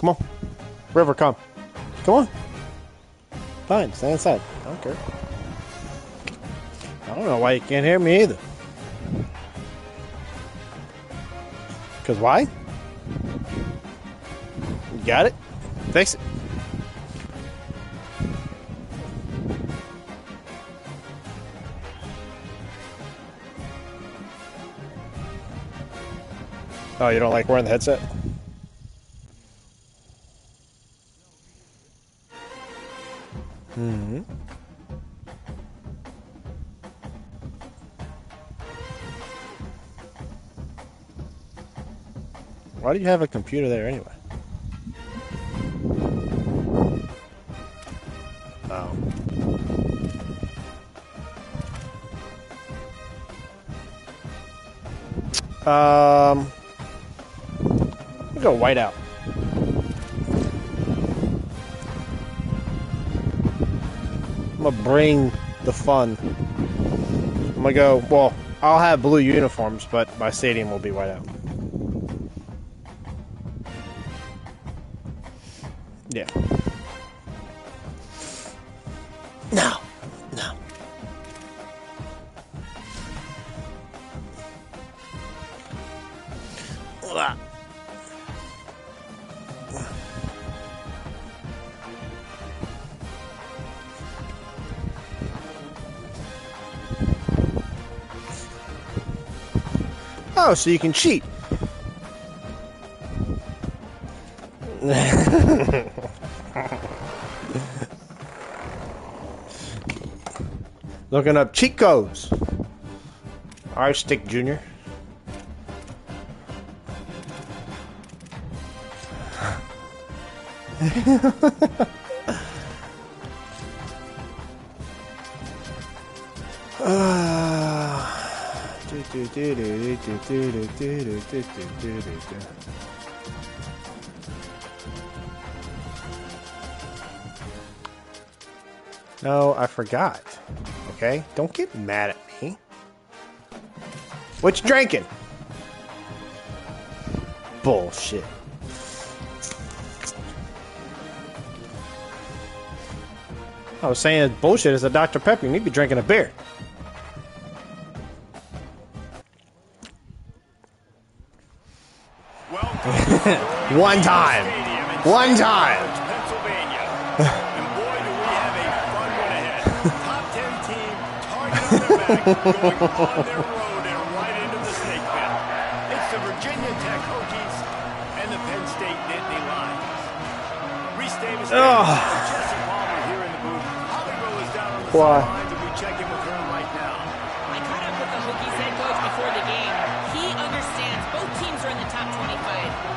Come on. River, come. Come on. Fine, stay inside. I don't care. I don't know why you can't hear me either. Because why? You got it? Fix it. Oh, you don't like wearing the headset? Mm-hmm. Why do you have a computer there anyway? Oh. We'll go white out. I'm gonna bring the fun. I'm gonna go, well, I'll have blue uniforms, but my stadium will be white out. Yeah. No. No. Ugh. Oh, so you can cheat. Looking up cheat codes. Alright, Stick Jr. No, I forgot. Okay? Don't get mad at me. What you drinking? Bullshit. I was saying bullshit is a Dr. Pepper. You need to be drinking a beer. One time. One time. And boy, do we have a fun one ahead. Top 10 team, target on their back, going on their road and right into the snake pit. It's the Virginia Tech Hokies and the Penn State Nittany Lions. Reese Davis and Jesse Palmer here in the booth. Holly Rowe is down on the sidelines, and we check in with her right now. I caught up with the Hokies head coach before the game. He understands both teams are in the top 25.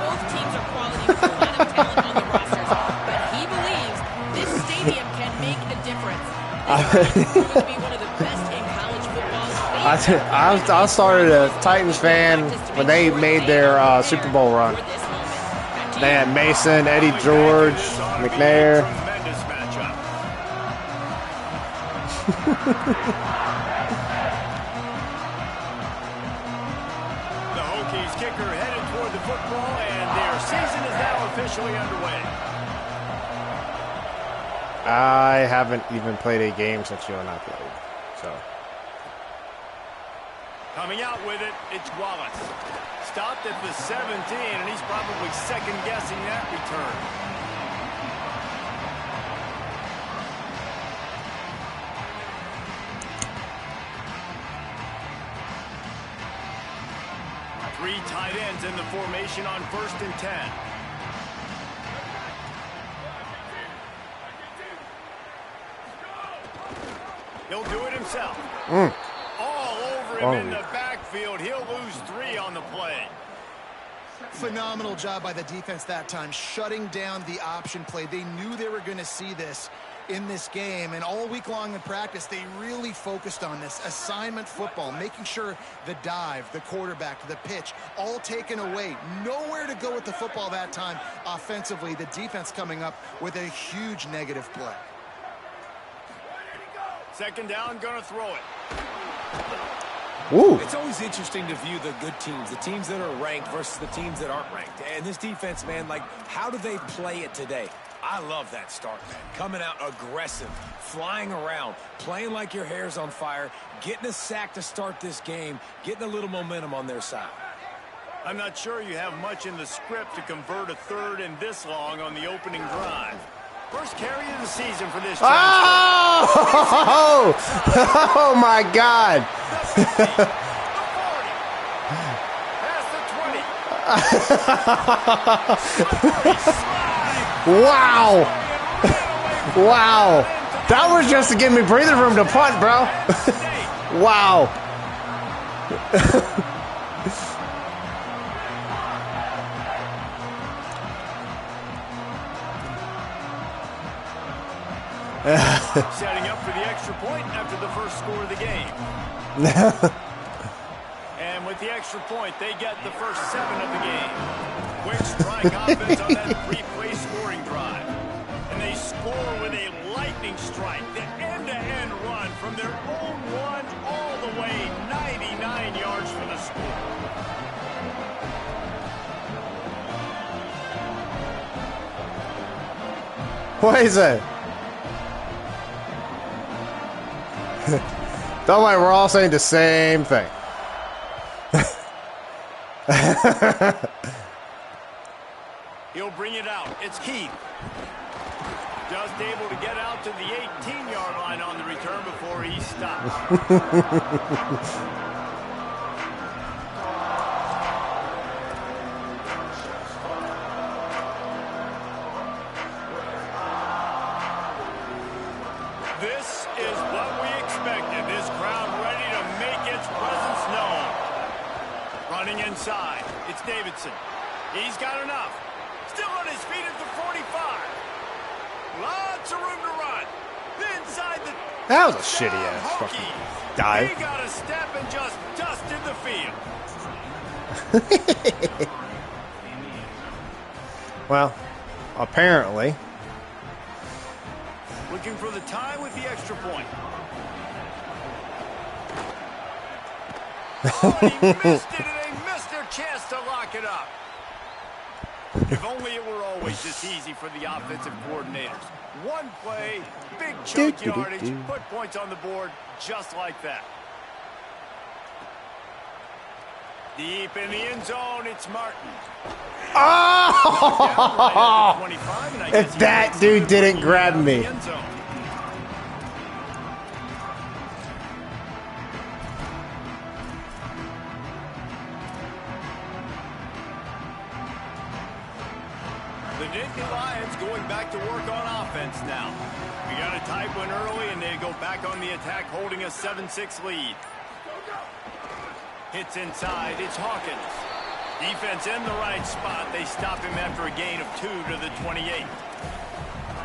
Both teams are quality with a lot of talent on the rosters. But he believes this stadium can make a difference. This is going to be one of the best in college football. I started a Titans fan when they made their Super Bowl run. They had Mason, Eddie George, McNair. Tremendous matchup. The Hokies kicker headed toward the football, and their season is now officially underway. I haven't even played a game since you and I played, so. Coming out with it, it's Wallace. Stopped at the 17, and he's probably second-guessing that return. Three tight ends in the formation on 1st and 10. He'll do it himself. All over him in the backfield. He'll lose 3 on the play. Phenomenal job by the defense that time, shutting down the option play. They knew they were going to see this in this game, and all week long in practice, they really focused on this assignment football, making sure the dive, the quarterback, the pitch, all taken away. Nowhere to go with the football that time offensively. The defense coming up with a huge negative play. Second down, gonna throw it. Ooh. It's always interesting to view the good teams, the teams that are ranked versus the teams that aren't ranked. And this defense, man, like, how do they play it today? I love that start, man. Coming out aggressive, flying around, playing like your hair's on fire, getting a sack to start this game, getting a little momentum on their side. I'm not sure you have much in the script to convert a third and this long on the opening drive. First carry of the season for this transfer. Oh! Oh my God! The 50, the 40, past the 20. Wow! Wow! That was just to give me breathing room to punt, bro. Wow! Setting up for the extra point after the first score of the game. And with the extra point, they get the first 7 of the game. Quick strike offense on that 3-play scoring drive. And they score with a lightning strike, the end-to-end run from their own 1 all the way 99 yards for the score. What is it? Don't worry, we're all saying the same thing. He'll bring it out. It's Keith. Just able to get out to the 18-yard line on the return before he stops. This is what we expected. This crowd ready to make its presence known. Running inside. It's Davidson. He's got enough. Still on his feet at the 45. Lots of room to run. Inside the... That was a shitty-ass fucking dive. He got a step and just dusted the field. Well, apparently. Looking for the tie with the extra point. Oh, and he missed it, and they missed their chance to lock it up. If only it were always this easy for the offensive coordinators. One play, big chunk yardage, put points on the board just like that. Deep in the end zone, it's Martin. Oh! If that dude didn't grab me. The Nittany Lions going back to work on offense now. We got a tight one early, and they go back on the attack, holding a 7-6 lead. Hits inside. It's Hawkins. Defense in the right spot. They stop him after a gain of 2 to the 28.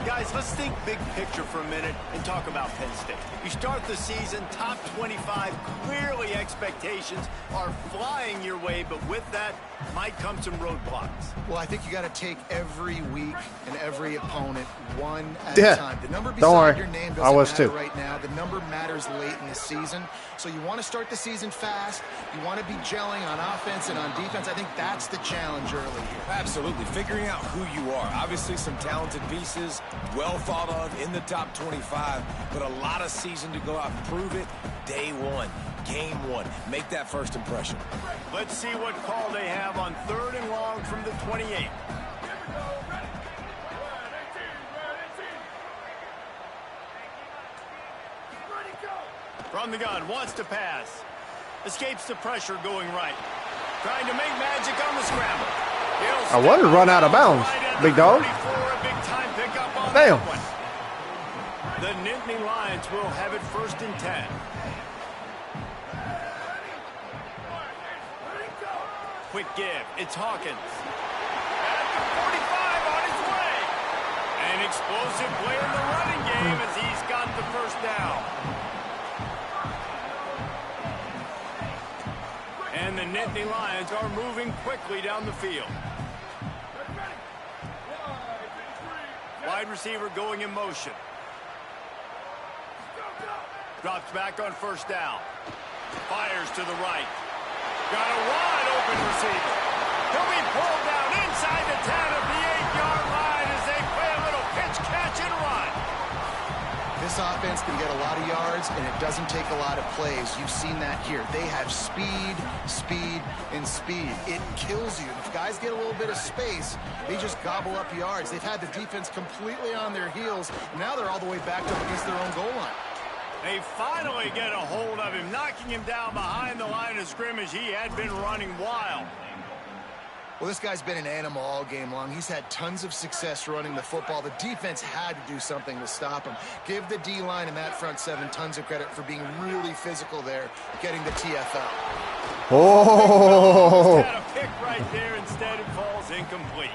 Guys, let's think big picture for a minute and talk about Penn State. You start the season, top 25, clearly expectations are flying your way, but with that might come some roadblocks. Well, I think you got to take every week and every opponent one at a time. The number Don't worry. beside your name doesn't matter too. right now. The number matters late in the season. So you want to start the season fast. You want to be gelling on offense and on defense. I think that's the challenge early here. Absolutely. Figuring out who you are. Obviously some talented pieces, well thought of in the top 25, but a lot of season to go out and prove it. Day one, game one. Make that first impression. Let's see what call they have on 3rd and long from the 28. From the gun, wants to pass. Escapes the pressure going right. Trying to make magic on the scramble. I wanted to run out of bounds, big dog. Damn. The Nittany Lions will have it 1st and 10. Quick give. It's Hawkins. At the 45 on his way. An explosive play in the running game as he's got the first down. And the Nittany Lions are moving quickly down the field. Wide receiver going in motion. Drops back on 1st down. Fires to the right. Got a wide open receiver. He'll be pulled down inside the 10 of the 8-yard line as they play a little pitch, catch, and run. This offense can get a lot of yards, and it doesn't take a lot of plays. You've seen that here. They have speed, speed, and speed. It kills you. If guys get a little bit of space, they just gobble up yards. They've had the defense completely on their heels. Now they're all the way back up against their own goal line. They finally get a hold of him, knocking him down behind the line of scrimmage. He had been running wild. Well, this guy's been an animal all game long. He's had tons of success running the football. The defense had to do something to stop him. Give the D-line and that front seven tons of credit for being really physical there, getting the TFL. Oh! Got a pick right there. Instead, it falls incomplete.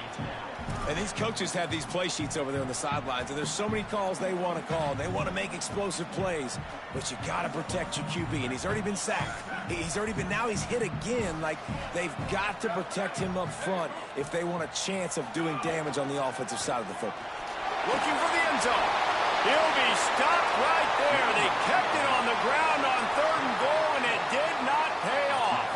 And these coaches have these play sheets over there on the sidelines, and there's so many calls they want to call. They want to make explosive plays, but you got to protect your QB, and he's already been sacked. Now he's hit again. Like, they've got to protect him up front if they want a chance of doing damage on the offensive side of the football. Looking for the end zone. He'll be stopped right there. They kept it on the ground on 3rd and goal, and it did not pay off.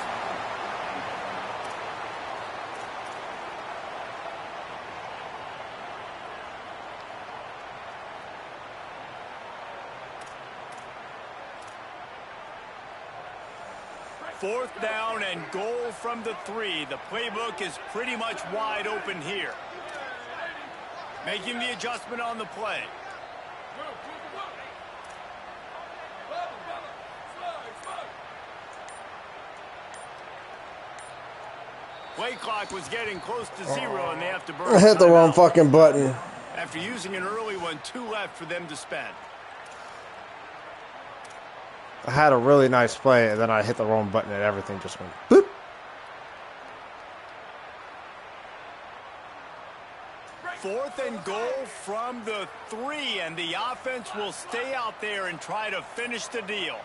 Fourth down and goal from the 3. The playbook is pretty much wide open here. Making the adjustment on the play. Play clock was getting close to 0, and they have to burn. I hit the wrong fucking button. After using an early one, 2 left for them to spend. I had a really nice play, and then I hit the wrong button, and everything just went boop. Fourth and goal from the 3, and the offense will stay out there and try to finish the deal.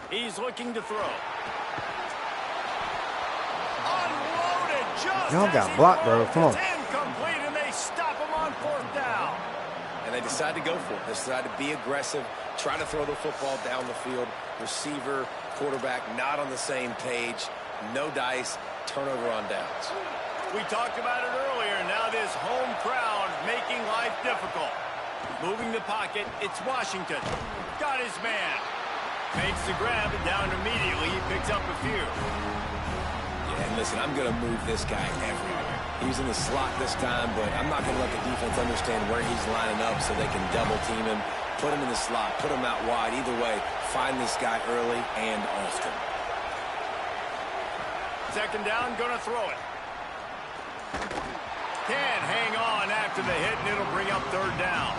He's looking to throw. Unloaded just Y'all got blocked, bro. Come on. Incomplete, and they stop him on 4th down. And they decide to go for it. They decide to be aggressive, try to throw the football down the field. Receiver, quarterback, not on the same page. No dice, turnover on downs. We talked about it earlier. Now this home crowd making life difficult. Moving the pocket, it's Washington. Got his man. Makes the grab and down immediately. He picks up a few. Yeah, and listen, I'm going to move this guy everywhere. He's in the slot this time, but I'm not going to let the defense understand where he's lining up so they can double team him, put him in the slot, put him out wide. Either way, find this guy early and often. Second down, going to throw it. Can't hang on after the hit, and it'll bring up 3rd down.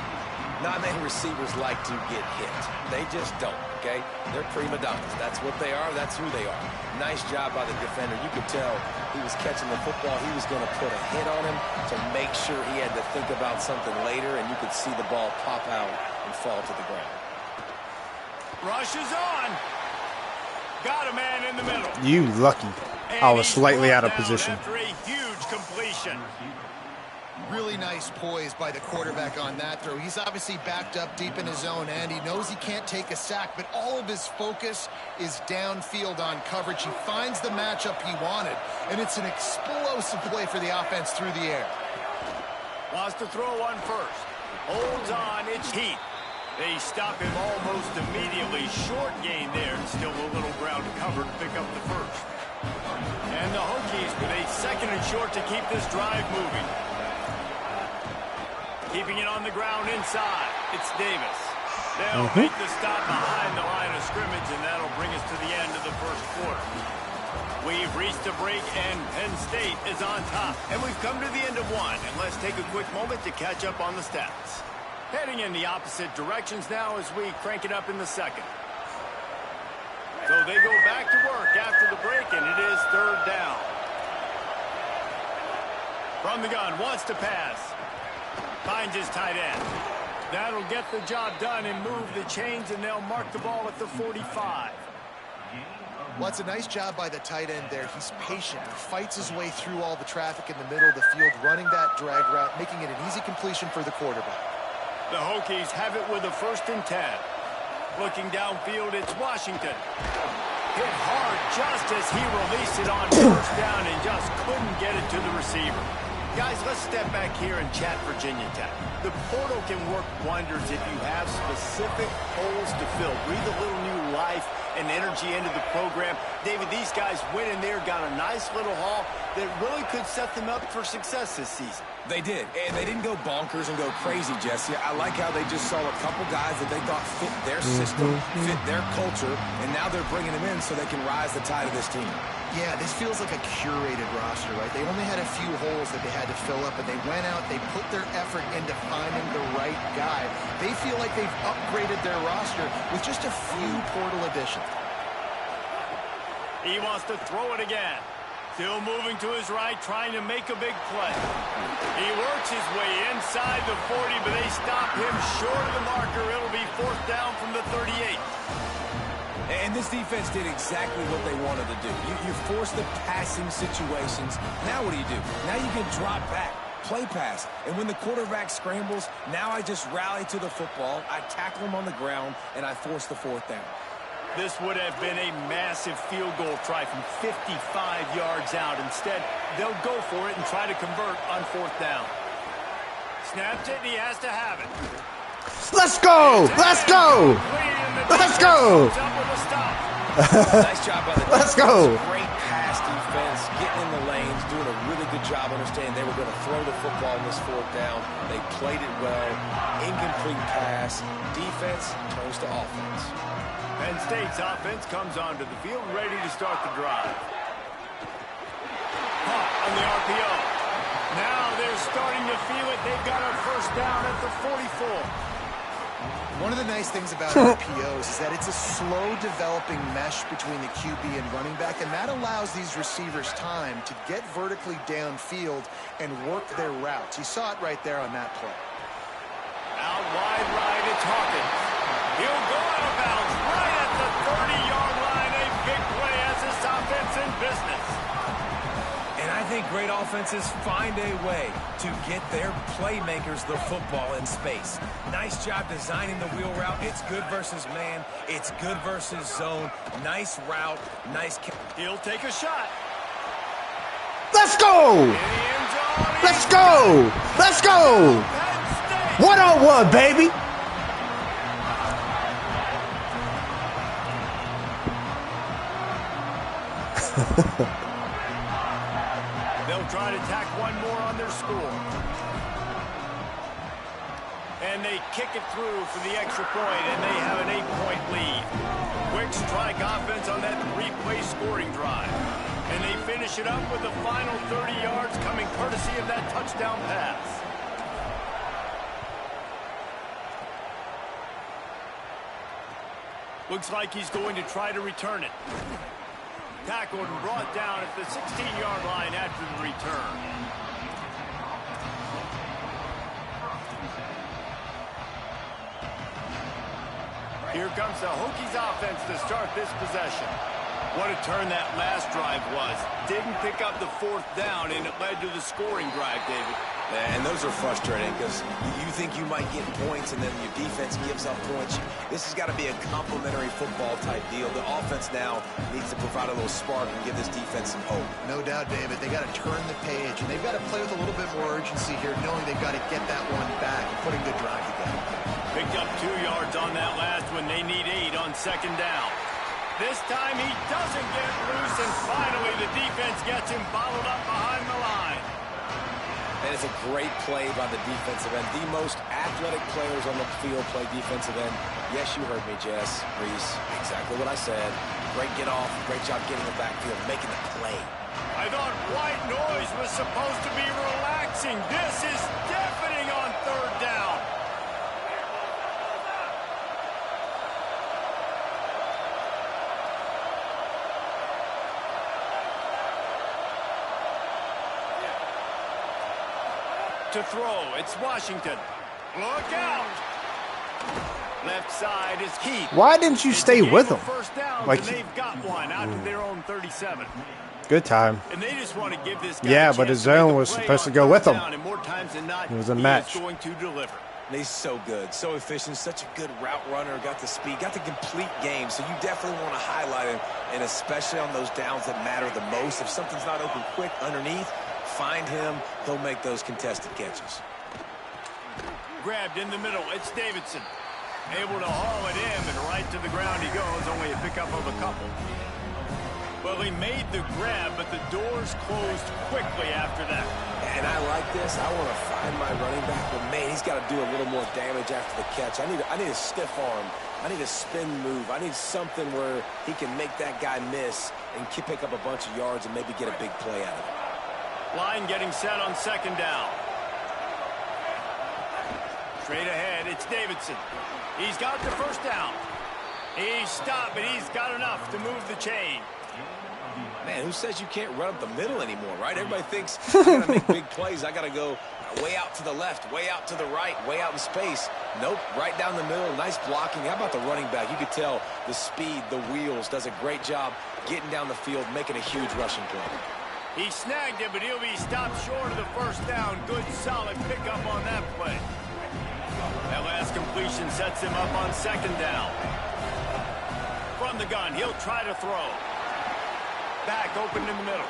Not many receivers like to get hit. They just don't, okay? They're prima donnas. That's what they are. That's who they are. Nice job by the defender. You could tell he was catching the football. He was going to put a hit on him to make sure he had to think about something later, and you could see the ball pop out and fall to the ground. Rush is on. Got a man in the middle. You lucky. I was slightly out of position. After a huge completion. Really nice poise by the quarterback on that throw. He's obviously backed up deep in his own end. He knows he can't take a sack, but all of his focus is downfield on coverage. He finds the matchup he wanted, and it's an explosive play for the offense through the air. Wants to throw one first. Holds on, it's Heath. They stop him almost immediately. Short gain there, and still a little ground covered to pick up the first. And the Hokies with a 2nd and short to keep this drive moving. Keeping it on the ground inside. It's Davis. They'll make the stop behind the line of scrimmage, and that'll bring us to the end of the 1st quarter. We've reached a break, and Penn State is on top. And we've come to the end of 1, and let's take a quick moment to catch up on the stats. Heading in the opposite directions now as we crank it up in the 2nd. So they go back to work after the break, and it is 3rd down. From the gun, wants to pass. Finds his tight end. That'll get the job done and move the chains, and they'll mark the ball at the 45. Well, it's a nice job by the tight end there. He's patient. He fights his way through all the traffic in the middle of the field, running that drag route, making it an easy completion for the quarterback. The Hokies have it with a 1st and 10. Looking downfield, it's Washington. Hit hard just as he released it on 1st down and just couldn't get it to the receiver. Guys, let's step back here and chat Virginia Tech. The portal can work wonders if you have specific holes to fill. Breathe a little new life and energy into the program. David, these guys went in there, got a nice little haul that really could set them up for success this season. They did, and they didn't go bonkers and go crazy, Jesse. I like how they just saw a couple guys that they thought fit their system, fit their culture, and now they're bringing them in so they can rise the tide of this team. Yeah, this feels like a curated roster, right? They only had a few holes that they had to fill up, but they went out, they put their effort into finding the right guy. They feel like they've upgraded their roster with just a few portal additions. He wants to throw it again. Still moving to his right, trying to make a big play. He works his way inside the 40, but they stop him short of the marker. It'll be 4th down from the 38. And this defense did exactly what they wanted to do. You force the passing situations. Now what do? Now you can drop back, play pass. And when the quarterback scrambles, now I just rally to the football. I tackle him on the ground, and I force the 4th down. This would have been a massive field goal try from 55 yards out. Instead, they'll go for it and try to convert on 4th down. Snapped it, and he has to have it. Let's go! Let's go! Let's go! Nice job by the defense. Let's go! Great pass defense, getting in the lanes, doing a really good job understanding they were going to throw the football in this 4th down. They played it well. Incomplete pass. Defense turns to offense. Penn State's offense comes onto the field, ready to start the drive. Hawk on the RPO. Now they're starting to feel it. They've got a 1st down at the 44. One of the nice things about RPOs is that it's a slow-developing mesh between the QB and running back, and that allows these receivers time to get vertically downfield and work their routes. You saw it right there on that play. Out wide right, it's Hawkins. He'll go out of bounds right at the 30-yard line. A big play as this offense in business. And I think great offenses find a way to get their playmakers the football in space. Nice job designing the wheel route. It's good versus man. It's good versus zone. Nice route. Nice. He'll take a shot. Let's go! Let's go! Let's go! 1-on-1, baby! They'll try to tack one more on their score. And they kick it through for the extra point, and they have an 8-point lead. Quick strike offense on that 3-play scoring drive. And they finish it up with the final 30 yards coming courtesy of that touchdown pass. Looks like he's going to try to return it. Tackled and brought down at the 16-yard line after the return. Here comes the Hokies offense to start this possession. What a turn that last drive was. Didn't pick up the 4th down, and it led to the scoring drive, David. And those are frustrating because you think you might get points and then your defense gives up points. This has got to be a complementary football type deal. The offense now needs to provide a little spark and give this defense some hope. No doubt, David. They got to turn the page, and they've got to play with a little bit more urgency here, knowing they've got to get that one back and put a good drive together. Picked up 2 yards on that last one. They need 8 on 2nd down. This time he doesn't get loose, and finally the defense gets him bottled up behind the line. And it's a great play by the defensive end. The most athletic players on the field play defensive end. Yes, you heard me, Jess, Reese. Exactly what I said. Great get off. Great job getting the backfield, making the play. I thought white noise was supposed to be relaxing. This is deafening on 3rd down. To throw, it's Washington. Look out! Left side is Heath. Why didn't you stay with him? 1st down, Like, and they've got one out to their own 37. good time. And they just want to give this guy Yeah, a but his chance to make zone a was play supposed to on go 3rd with him. down, and more times than not, It was a he match. is going to deliver. And he's so good, so efficient, such a good route runner, got the speed, got the complete game. So you definitely want to highlight him, and especially on those downs that matter the most. If something's not open quick underneath, find him. He'll make those contested catches. Grabbed in the middle. It's Davidson. Able to haul it in, and right to the ground he goes. Only a pickup of a couple. Well, he made the grab, but the doors closed quickly after that. And I like this. I want to find my running back, but man, he's got to do a little more damage after the catch. I need a stiff arm. I need a spin move. I need something where he can make that guy miss and pick up a bunch of yards and maybe get a big play out of it. Line getting set on second down. Straight ahead, it's Davidson. He's got the first down. He's stopped, but he's got enough to move the chain. Man, who says you can't run up the middle anymore, right? Everybody thinks I got to make big plays. I got to go way out to the left, way out to the right, way out in space. Nope, right down the middle. Nice blocking. How about the running back? You could tell the speed, the wheels, does a great job getting down the field, making a huge rushing play. He snagged it, but he'll be stopped short of the first down. Good, solid pickup on that play. That last completion sets him up on second down. From the gun, he'll try to throw. Back open in the middle.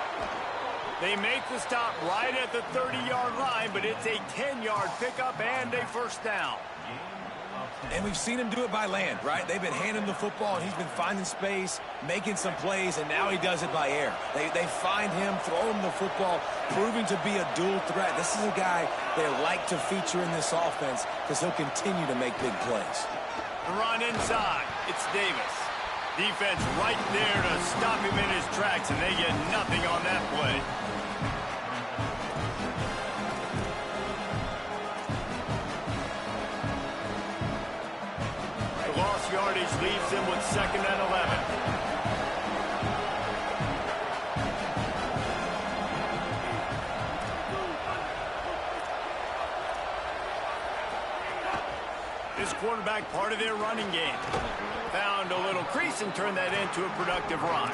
They make the stop right at the 30-yard line, but it's a 10-yard pickup and a first down. And we've seen him do it by land, right? They've been handing the football, and he's been finding space, making some plays, and now he does it by air. They find him, throw him the football, proving to be a dual threat. This is a guy they like to feature in this offense because he'll continue to make big plays. The run inside. It's Davis. Defense right there to stop him in his tracks, and they get nothing on that play. The lost yardage leaves him with 2nd and 11. This quarterback part of their running game. Found a little crease and turned that into a productive run.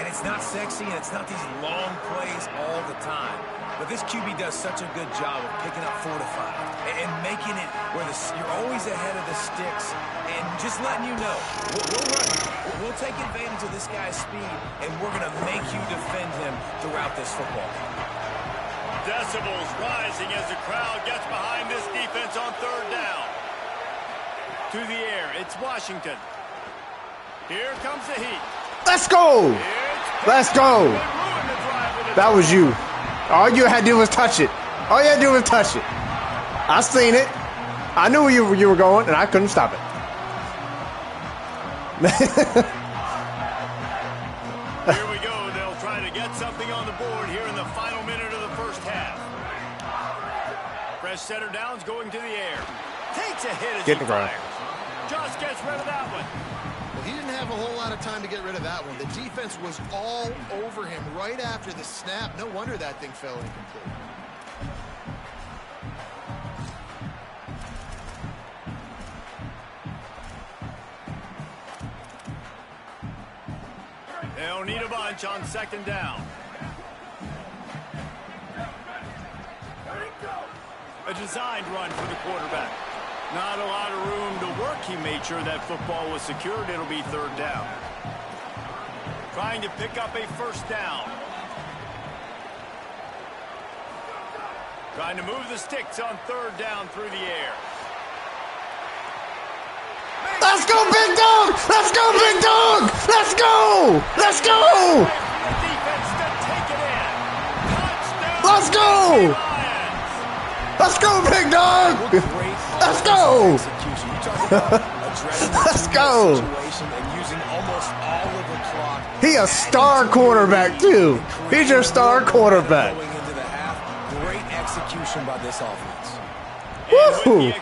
And it's not sexy, and it's not these long plays all the time. But this QB does such a good job of picking up 4 to 5 and making it where you're always ahead of the sticks and just letting you know, we'll run. We'll take advantage of this guy's speed, and we're going to make you defend him throughout this football game. Decibels rising as the crowd gets behind this defense on 3rd down. To the air, it's Washington. Here comes the heat. Let's go! Let's go! That was you. All you had to do was touch it. All you had to do was touch it. I seen it. I knew where you were going, and I couldn't stop it. Here we go. They'll try to get something on the board here in the final minute of the first half. Fresh center downs going to the air. Takes a hit as he fires. Just gets rid of that one. Well, he didn't have a whole lot of time to get rid of that one. The defense was all over him right after the snap. No wonder that thing fell incomplete. They'll need a bunch on 2nd down. A designed run for the quarterback. Not a lot of room to work. He made sure that football was secured. It'll be 3rd down. Trying to pick up a first down. Trying to move the sticks on 3rd down through the air. Let's go, Big Dog! Let's go, Big Dog! Let's go! Let's go! Let's go! Let's go, Big Dog! Let's go! Let's go! He a star quarterback too. He's your star quarterback. Great execution by this offense. Woo!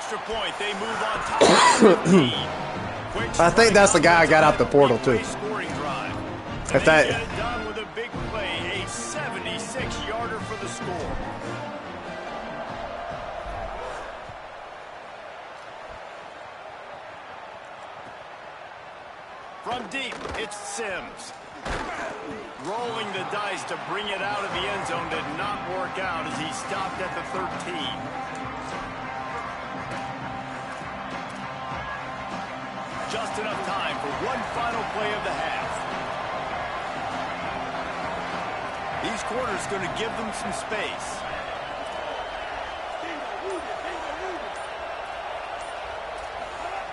I think that's the guy I got out the portal too. If that. Done with a big play, a 76-yarder for the score. From deep, it's Sims. Rolling the dice to bring it out of the end zone did not work out as he stopped at the 13. just enough time for one final play of the half. These corners going to give them some space.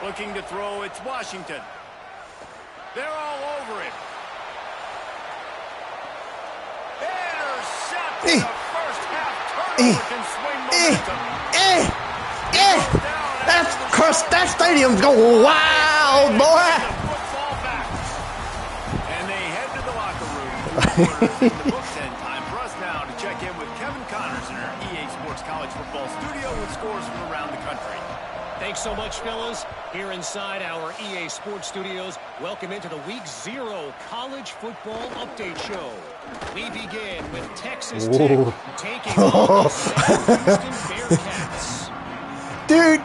Looking to throw, it's Washington. They're all over it. Intercepted. The first half turnover can swing momentum. That stadium's going wild, boy. Football back. And they head to the locker room. In the books end. Time for us now to check in with Kevin Connors in our EA Sports College Football studio with scores from around the country. Thanks so much, fellas. Here inside our EA Sports Studios, welcome into the Week 0 College Football Update Show. We begin with Texas Tech taking on the Houston Bearcats. Dude,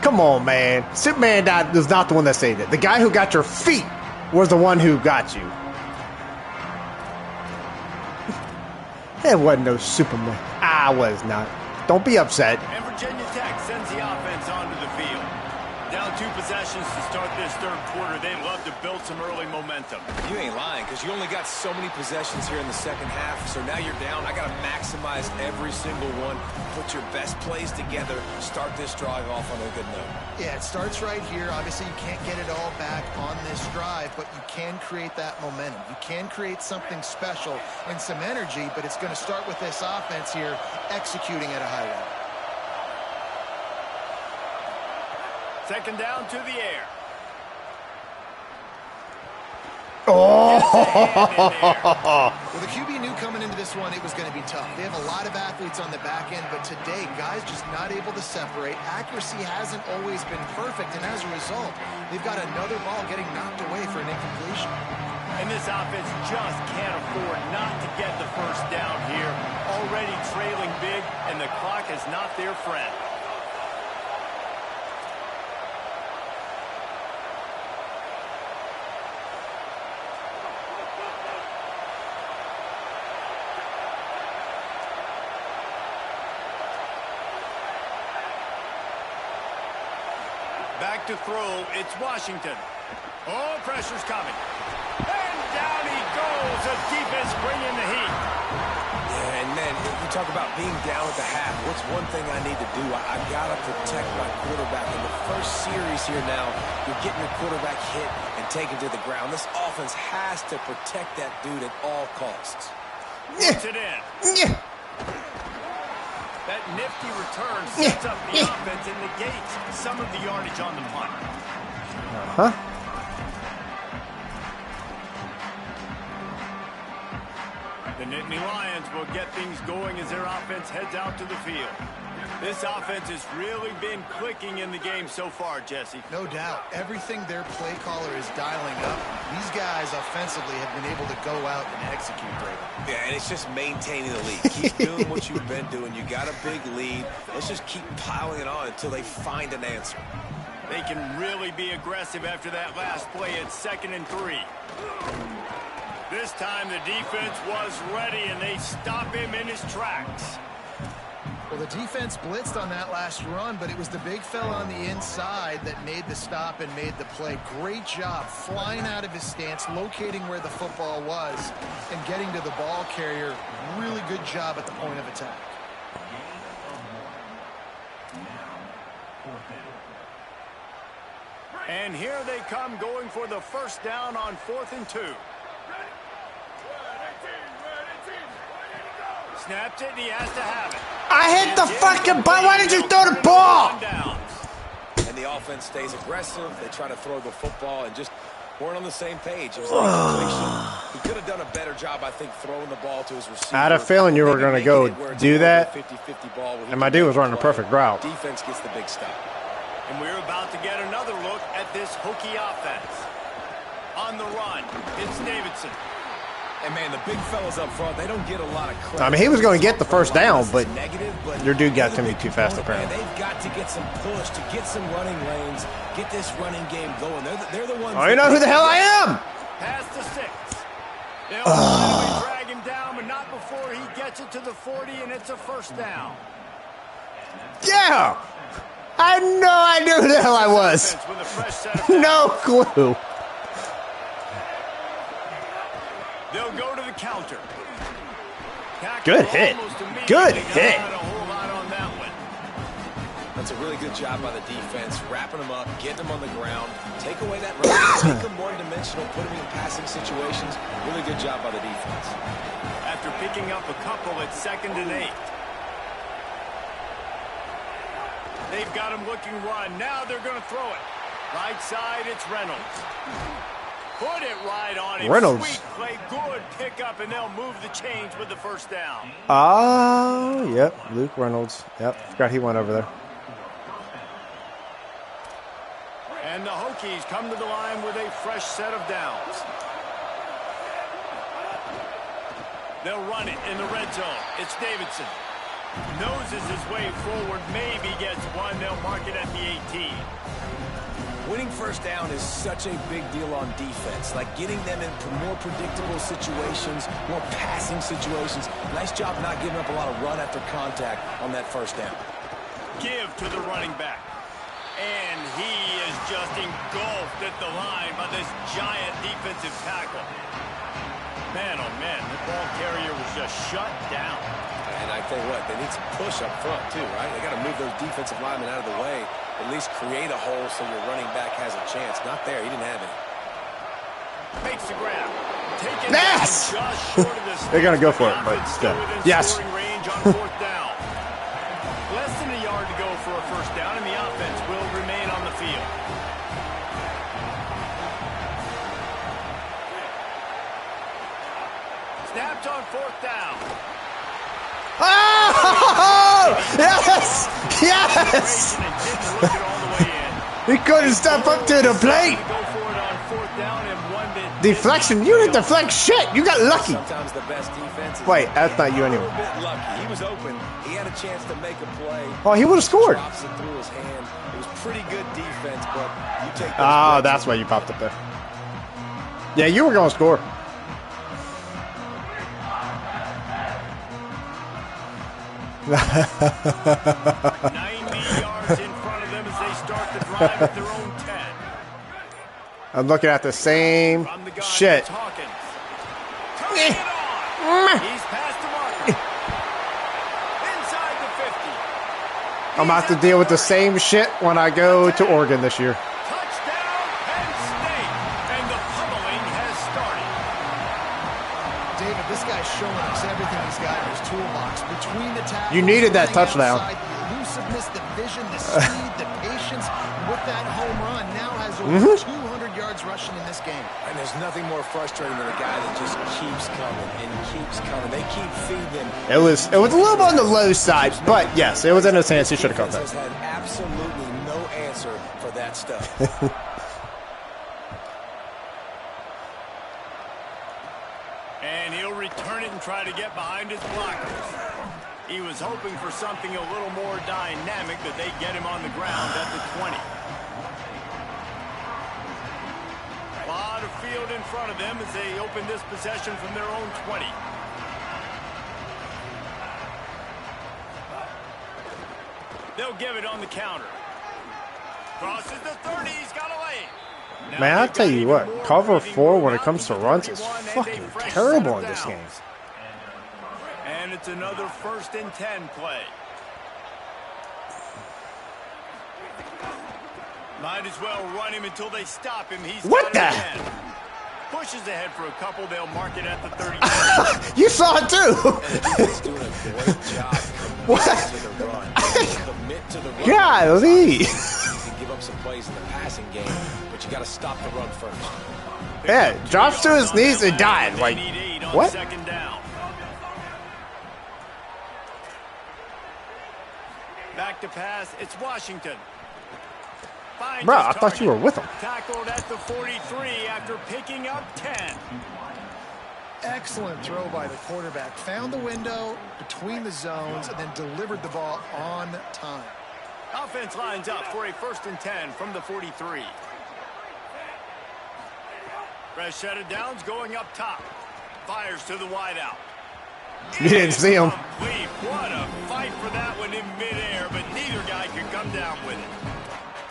come on, man. Superman was not the one that saved it. The guy who got your feet was the one who got you. There wasn't no Superman. I was not. Don't be upset. And Virginia Tech sends the offense onto the field. Down 2 possessions to start this third quarter. They'd love to build some early momentum. You ain't lying, because you only got so many possessions here in the second half, so now you're down. I got to maximize every single one, put your best plays together, start this drive off on a good note. Yeah, it starts right here. Obviously, you can't get it all back on this drive, but you can create that momentum. You can create something special and some energy, but it's going to start with this offense here executing at a high level. Second down to the air. Oh! Well, the QB knew coming into this one it was going to be tough. They have a lot of athletes on the back end, but today, guys just not able to separate. Accuracy hasn't always been perfect, and as a result, they've got another ball getting knocked away for an incompletion. And this offense just can't afford not to get the first down here. Already trailing big, and the clock is not their friend. Back to throw, it's Washington. Oh, pressure's coming. And down he goes. The defense bringing the heat. Yeah, and man, you talk about being down at the half. What's one thing I need to do? I got to protect my quarterback. In the first series here now, you're getting your quarterback hit and taken to the ground. This offense has to protect that dude at all costs. Puts it in. That nifty return sets up the offense and negates some of the yardage on the punt. The Nittany Lions will get things going as their offense heads out to the field. This offense has really been clicking in the game so far, Jesse. No doubt. Everything their play caller is dialing up, these guys offensively have been able to go out and execute great. Yeah, and it's just maintaining the lead. Keep doing what you've been doing. You got a big lead. Let's just keep piling it on until they find an answer. They can really be aggressive after that last play at 2nd and 3. This time the defense was ready, and they stop him in his tracks. Well, the defense blitzed on that last run, but it was the big fella on the inside that made the stop and made the play. Great job flying out of his stance, locating where the football was, and getting to the ball carrier. Really good job at the point of attack. And here they come going for the first down on 4th and 2. Snaps it, and he has to have it. I hit the fucking ball. Why did you throw the ball? And the offense stays aggressive. They try to throw the football and just weren't on the same page. It was an incompletion. He could have done a better job, I think, throwing the ball to his receiver. I had a feeling you were going to go do that, and my dude was running a perfect route. Defense gets the big stop. And we're about to get another look at this Hokie offense. On the run, it's Davidson. And, man, the big fellas up front, they don't get a lot of credit. I mean, he was going to get the first down, but your dude got to me too fast, apparently. They've got to get some push, to get some running lanes, get this running game going. They're the ones. Oh, you know who the hell I am? Pass to 6. They'll finally drag him down, but not before he gets it to the 40, and it's a first down. Yeah. I had no idea who the hell I was. No clue. They'll go to the counter. Good hit. Good hit. That's a really good job by the defense, wrapping them up, getting them on the ground, take away that run, make them one-dimensional, put them in passing situations. Really good job by the defense. After picking up a couple at 2nd and 8. They've got him looking run. Now they're going to throw it. Right side, it's Reynolds. Put it right on him. Reynolds. Sweet play, good pickup, and they'll move the chains with the first down. Oh, yep. Luke Reynolds. Yep. Forgot he went over there. And the Hokies come to the line with a fresh set of downs. They'll run it in the red zone. It's Davidson. Noses his way forward, maybe gets one. They'll mark it at the 18. Winning first down is such a big deal on defense, like getting them in more predictable situations, more passing situations. Nice job not giving up a lot of run after contact on that first down. Give to the running back. And he is just engulfed at the line by this giant defensive tackle. Man, oh man, the ball carrier was just shut down. And I tell you what, they need some push up front too, right? They got to move those defensive linemen out of the way, at least create a hole so your running back has a chance. Not there, he didn't have any. Makes the grab. Take it Yes! just short of the They're going to go for it, but still. Yes. Range on 4th down. Less than a yard to go for a first down, and the offense will remain on the field. Snapped on 4th down. Oh! Yes! Yes! He couldn't step up to the plate. Deflection? You didn't deflect shit. You got lucky. Sometimes the best defense is Wait, that's not you a anyway. little bit lucky. He was open. He had a chance to make a play. Oh, he would have scored. Drops it through his hand. It was pretty good defense, but you take those Oh, breaks that's and- why you popped up there. Yeah, you were going to score. $90 yards in front of them as they start the drive at their own 10. I'm looking at the same shit. Turning it on. He's past the marker. Inside the 50. I'm about to deal with the same shit when I go to Oregon this year. Touchdown, Penn State. And the pummeling has started. David, this guy's showing us everything he's got in his toolbox. Between the tackles, You needed that running touchdown. outside, the elusiveness, the vision, the speed, the patience. With that home run, now has over 200 yards rushing in this game. And there's nothing more frustrating than a guy that just keeps coming and keeps coming. They keep feeding him. It was a little bit on the low side, but yes, it was in his hands. He should have caught Defense that. has had absolutely no answer for that stuff. And he'll return it and try to get behind his blockers. He was hoping for something a little more dynamic, but they get him on the ground at the 20. A lot of field in front of them as they open this possession from their own 20. They'll give it on the counter. Crosses the 30. He's got a lane. Now Man, I'll they've tell got you even what, more cover breathing 4 room when it out comes to to the runs is 21 and a fucking fresh terrible set in of this game. downs. And it's another 1st and 10 play. Might as well run him until they stop him. He's What got the? it again. Pushes ahead for a couple. They'll mark it at the 30. You saw it too. He's doing a great job What? to the run. Commit to the run. Golly. You can give up some plays in the passing game, but you got to stop the run first. Yeah, drops to his knees and died. They Like, need 8 on what? 2nd down. Back to pass. It's Washington. Finds Bro, his I thought you target. were with him. Tackled at the 43 after picking up 10. Excellent throw by the quarterback. Found the window between the zones and then delivered the ball on time. Offense lines up for a 1st and 10 from the 43. Fresh set of downs going up top. Fires to the wideout. You didn't see him. What a fight for that one in midair, but neither guy could come down with it.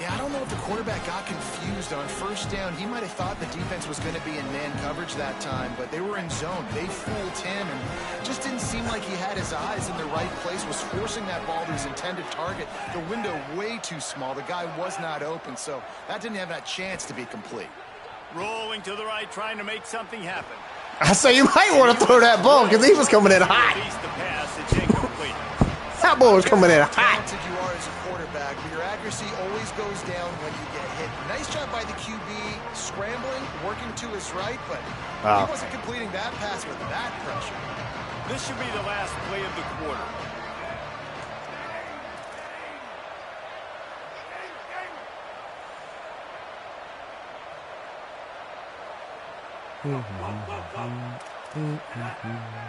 Yeah, I don't know if the quarterback got confused on first down. He might have thought the defense was going to be in man coverage that time, but they were in zone. They fooled him, and just didn't seem like he had his eyes in the right place, was forcing that ball to his intended target. The window way too small. The guy was not open, so that didn't have that chance to be complete. Rolling to the right, trying to make something happen. I say you might want to throw that ball because he was coming in hot. Release the pass, it's incomplete. That ball was coming in hot. Talented you are as a quarterback, but your accuracy always goes down when you get hit. Nice job by the QB, scrambling, working to his right, but he wasn't completing that pass with that pressure. This should be the last play of the quarter.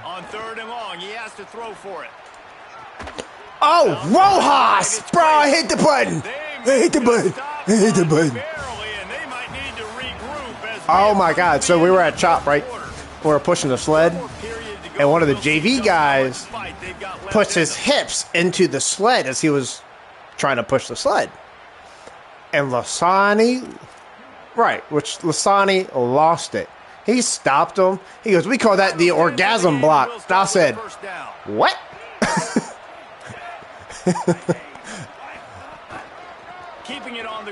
On 3rd and long, he has to throw for it. Oh, Rojas! Bro, I hit the button. I hit the button. I hit the button. Oh my God! So we were at Chop, right? We were pushing the sled, and one of the JV guys puts his hips into the sled as he was trying to push the sled, and Lasani, which Lasani lost it. He stopped him. He goes, "We call that the orgasm block." And I said, "What?"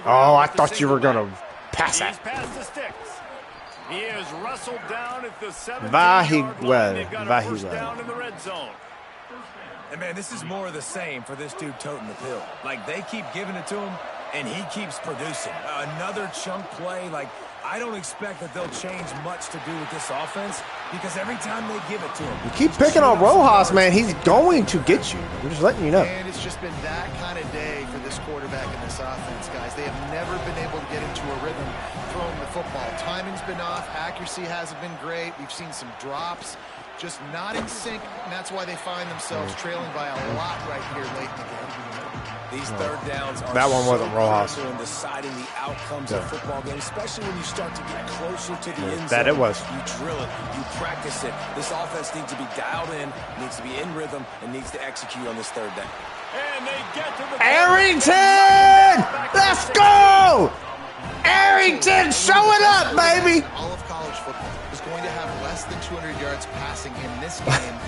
Oh, I thought you were gonna pass that. He is wrestled down at the 7th. Down in the red zone. And man, this is more of the same for this dude toting the pill. Like, they keep giving it to him, and he keeps producing. Another chunk play. Like, I don't expect that they'll change much to do with this offense because every time they give it to him, you keep picking on Rojas, man. He's going to get you. I'm just letting you know. And it's just been that kind of day for this quarterback and this offense, guys. They have never been able to get into a rhythm throwing the football. Timing's been off. Accuracy hasn't been great. We've seen some drops, just not in sync, and that's why they find themselves trailing by a lot right here late in the game. These third downs are that one wasn't Rojas. in deciding the outcomes of football games, especially when you start to get closer to the end zone. That it was. You drill it, you practice it. This offense needs to be dialed in, needs to be in rhythm, and needs to execute on this third down. And they get to the Arrington! Let's go! Arrington, show it up, baby! All of college football is going to have less than 200 yards passing in this game.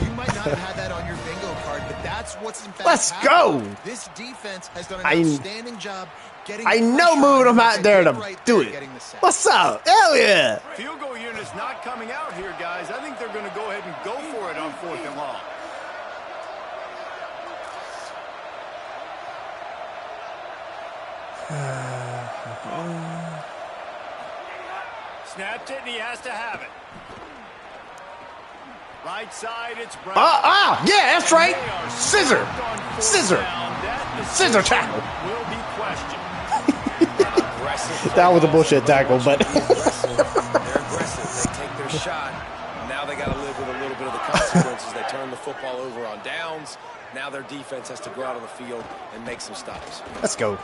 You might not have had that on your bingo card, but that's what's in fact Let's happening. go! This defense has done an outstanding job getting I know moving them out there to do it. What's What's up? Hell yeah! field goal unit's not coming out here, guys. I think they're going to go ahead and go for it on 4th and long. Snapped it, and he has to have it. Right side, it's Brown. Yeah, that's right. Scissor. Scissor tackle. Will be questioned. That was a bullshit tackle, but They're aggressive. They take their shot. Now they got to live with a little bit of the consequences. They turn the football over on downs. Now their defense has to go out on the field and make some stops. let's go.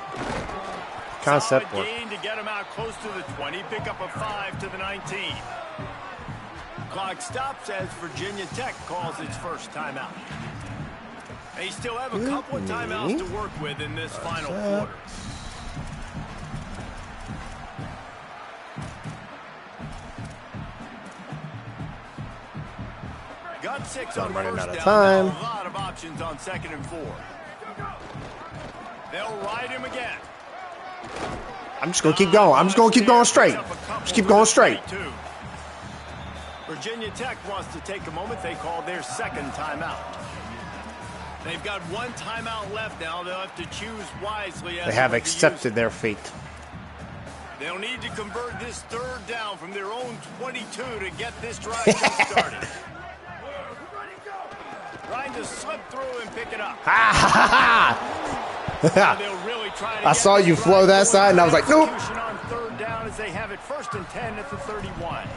Concept work. Gain to get him out close to the 20. Pick up a 5 to the 19. Clock stops as Virginia Tech calls its first timeout. They still have a couple of timeouts to work with in this final quarter. Got 6 on running first out of down. time. A lot of options on 2nd and 4. They'll ride him again. I'm just gonna keep going. I'm just gonna keep going straight. Just keep going straight. Virginia Tech wants to take a moment. They call their 2nd timeout. They've got 1 timeout left now. They'll have to choose wisely. They have accepted their fate. They'll need to convert this 3rd down from their own 22 to get this drive started. Trying to slip through and pick it up. I saw you flow that side, and I was like, nope. On 3rd down as they have it 1st and 10 at the 31.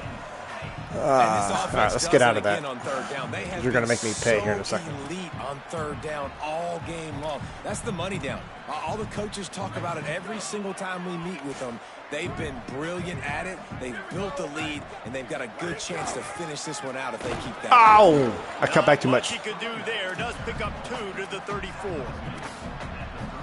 All right, let's get out of that. You're going to make me pay here in a second. Elite on third down all game long. That's the money down. All the coaches talk about it every single time we meet with them. They've been brilliant at it. They've built the lead, and they've got a good chance to finish this one out if they keep that. Ow! I cut back too much. What he could do there does pick up 2 to the 34.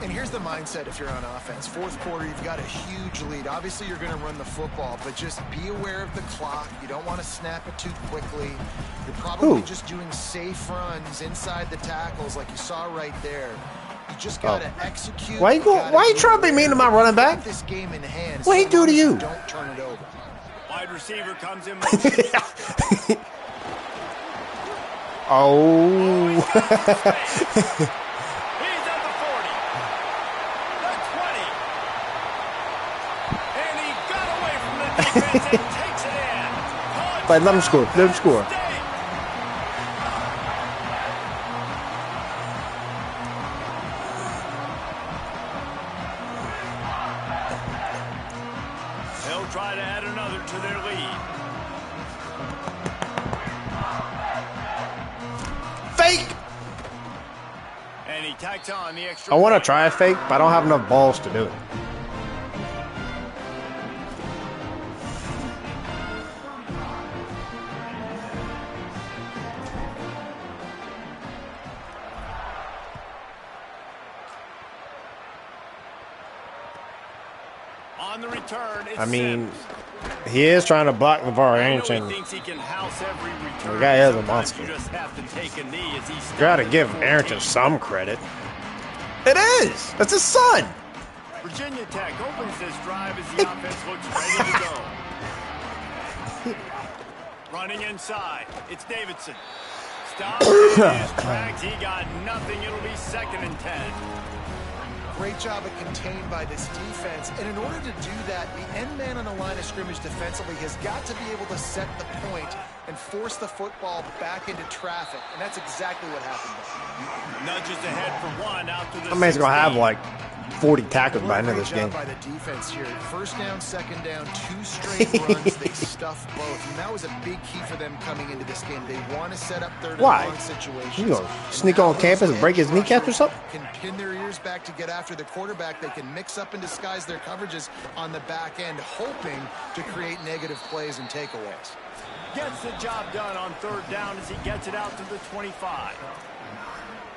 And here's the mindset if you're on offense. Fourth quarter, you've got a huge lead. Obviously, you're going to run the football, but just be aware of the clock. You don't want to snap it too quickly. You're probably just doing safe runs inside the tackles like you saw right there. You just got to execute. Why you trying to be mean to my running back? This game in hand. What he do to you? Don't turn it over. Wide receiver comes in. Oh. He's at the 40. The 20. And he got away from the defense and takes it in. But let him score. Let him score. They'll try to add another to their lead. Fake! And he tacks on the extra. I want to try a fake, but I don't have enough balls to do it. On the return, it's I mean, Sims. he is trying to block LeVar I know Arrington. he thinks he can house every return. The guy is a Sometimes monster. You just have to take a knee as he Gotta steps give to the Arrington 14. some credit. It is! That's his son! Virginia Tech opens this drive as the offense looks ready to go. Running inside, it's Davidson. Stops in his tracks. He got nothing. It'll be 2nd and 10. Great job of contained by this defense. And in order to do that, the end man on the line of scrimmage defensively has got to be able to set the point and force the football back into traffic. And that's exactly what happened. Nudges ahead for 1 out to the That man's gonna have 16. like 40 tackles by the end of this Great game. job by the defense here. First down, second down, 2 straight runs. They stuffed both. And that was a big key for them coming into this game. They want to set up third Why? and long situations. You gonna sneak on campus and break his kneecaps or something? Can pin their ears back to get after the quarterback. They can mix up and disguise their coverages on the back end, hoping to create negative plays and takeaways. Gets the job done on 3rd down as he gets it out to the 25.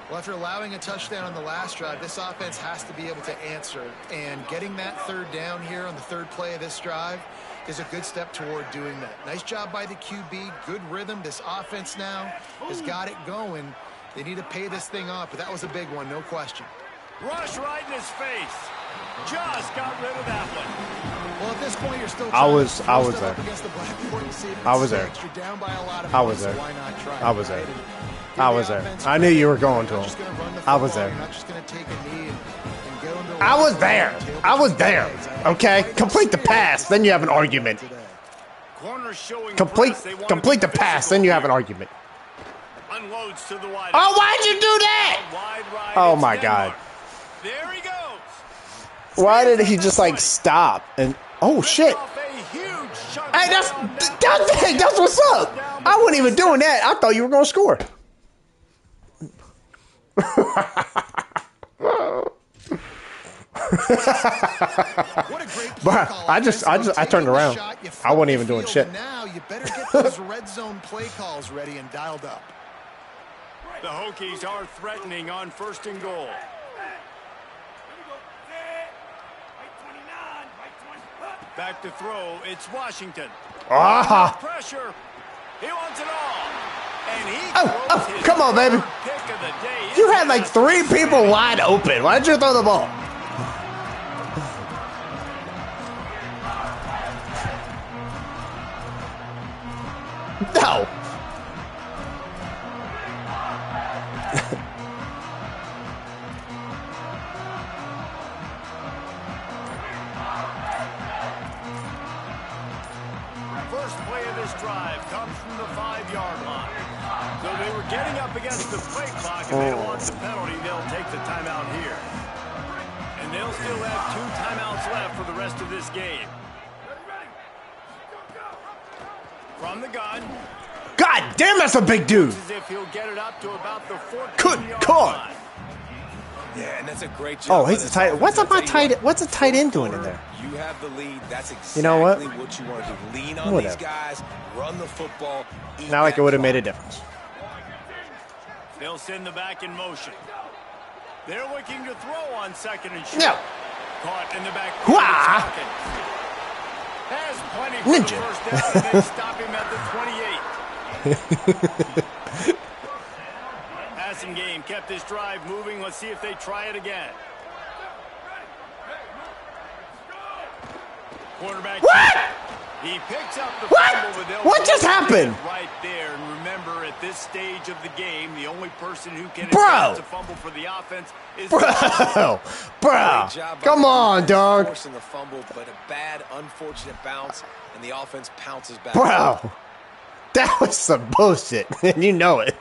Well, after allowing a touchdown on the last drive, this offense has to be able to answer. And getting that 3rd down here on the 3rd play of this drive is a good step toward doing that. Nice job by the QB. Good rhythm. This offense now has got it going. They need to pay this thing off, but that was a big one, no question. Rush right in his face. Just got rid of that one. Well, at this point, you're still I was there. I was there. You're down by a lot of I was points, so there. why not try? I was there. right? And I give was the there. offense I knew you were credit. going to You're him. not just gonna run the I was football. there. You're not just going to take a knee and get them to I was run there. the tail I was between there. the legs. Okay? Complete the pass, then you have an argument. Corner showing Complete press. They want to complete be the pass, physical then you have here. an argument. Unloads to the wide. Oh, why'd you do that? Wide right, Oh it's my Denmark. God. There he goes. Why did he just like stop and oh shit? Off a huge chunk Hey, that's down that that's what's up. I wasn't even doing that. I thought you were gonna score. What a great play But call. I turned around. Shot, you I wasn't flip even the doing field, shit. and now you better get those red zone play calls ready and dialed up. The Hokies are threatening on 1st and goal. Back to throw. It's Washington. Ah! Pressure. He wants it all. And he Oh, throws his come on, baby. pick of the day. You had like 3 people wide open. Why'd you throw the ball? No. First play of this drive comes from the 5-yard line. So they were getting up against the play clock, and they don't want the penalty. They'll take the timeout here. And they'll still have 2 timeouts left for the rest of this game. From the gun. God damn, that's a big dude. As if he'll get it up to about the 14-yard Good line. God. Yeah, and that's a great job. Oh, he's a tight. What's up, my tight? What's a tight end doing in there? You have the lead. That's exactly You know what? what you want to do. Lean on Whatever. these guys. Run the football. Not like it would have made a difference. They'll send the back in motion. They're looking to throw on second and short. No. Caught in the back. Wah! Has plenty for Ninja. the first down, and they stop him at the 28. Passing game kept this drive moving. Let's see if they try it again. Quarterback. What? He picks up the What? fumble, but they'll What just happened? right there. And remember, at this stage of the game, the only person who can Bro. advance a fumble for the offense is Bro, Great job by come the on, defense dog. forcing the fumble, but a bad, unfortunate bounce, and the offense pounces back. Bro, that was some bullshit, and you know it.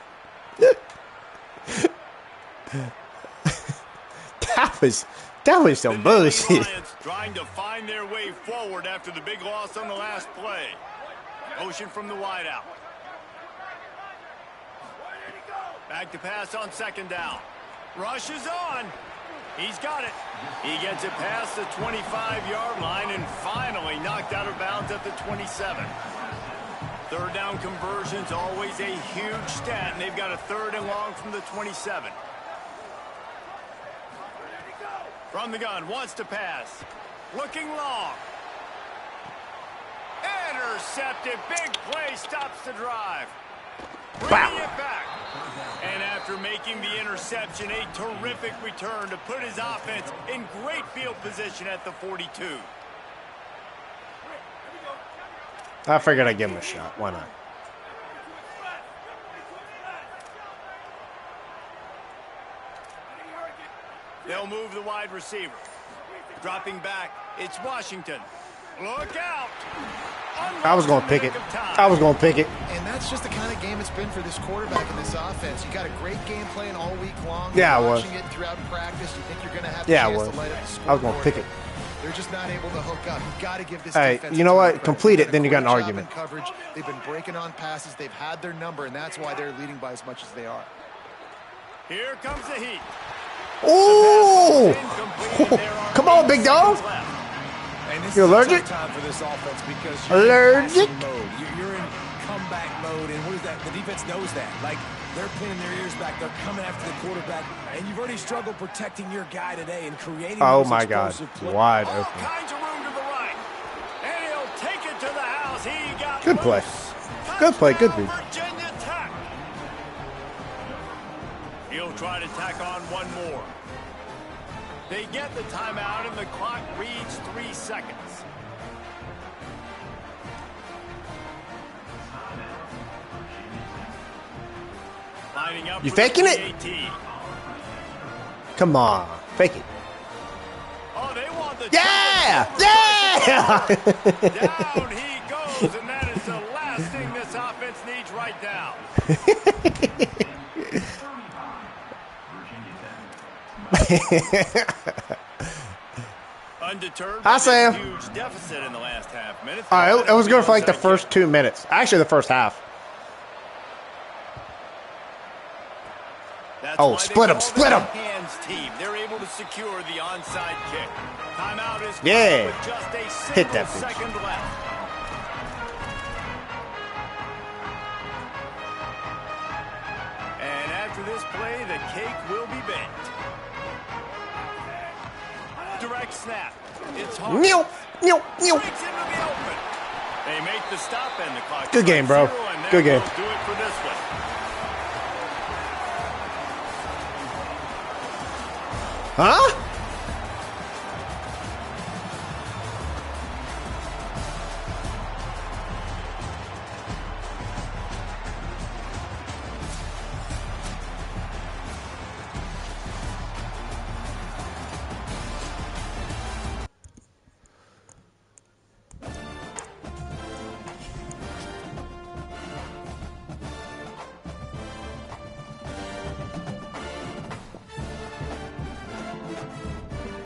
That was some bullshit. Lions trying to find their way forward after the big loss on the last play. Motion from the wideout. Back to pass on second down. Rush is on. He's got it. He gets it past the 25-yard line and finally knocked out of bounds at the 27. Third down conversions, always a huge stat, and they've got a third and long from the 27. From the gun, wants to pass. Looking long. Intercepted. Big play stops the drive. Bringing it back. And after making the interception, a terrific return to put his offense in great field position at the 42. I figured I'd give him a shot. Why not? They'll move the wide receiver. Dropping back, it's Washington. Look out! I was going to pick it. I was going to pick it. And that's just the kind of game it's been for this quarterback in this offense. You got a great game plan all week long. Yeah, I was. Watching it throughout practice, you think you're going to have Yeah, a I chance was. to light up the I was scoreboard. going to pick it. They're just not able to hook up. You've got to give this Hey, defense you know a ton what? of credit. Complete They've it, then you got an done a great argument. job in coverage. They've been breaking on passes. They've had their number, and that's why they're leading by as much as they are. Here comes the heat. Ooh! Come on, big dog. And this You is a allergic? tough time for this offense because you're Allergic? in passing mode. You're in comeback mode, and what is that? The defense knows that. Like, they're pinning their ears back. They're coming after the quarterback, and you've already struggled protecting your guy today and creating Oh those my God! explosive plays. Wide All open. kinds of room to the right. And he'll take it to the house. He got Good play. loose. Good play. Good Touchdown, read. Virginia Tech. He'll try to tack on one more. They get the timeout, and the clock reads 3 seconds. Lining up You for the faking it? PAT. Come on, fake it. Oh, they want the Yeah! triple. Yeah! Down he goes, and that is the last thing this offense needs right now. Undeterred by Hi, Sam. this huge deficit in the last half minute. It was good for like the first 2 minutes. Actually, the first half. That's Oh, why they split 'em, call split them 'em. a hands team. They're able to secure the onside kick. Timeout is Yeah. with just a Hit that single bitch. second left. And after this play, the cake will be baked. Direct snap. It's hard. Meow, meow, meow. Breaks into the open. They make the stop and the clock. Good game, bro. strikes 0, and Good that game. will do it for this one. Huh?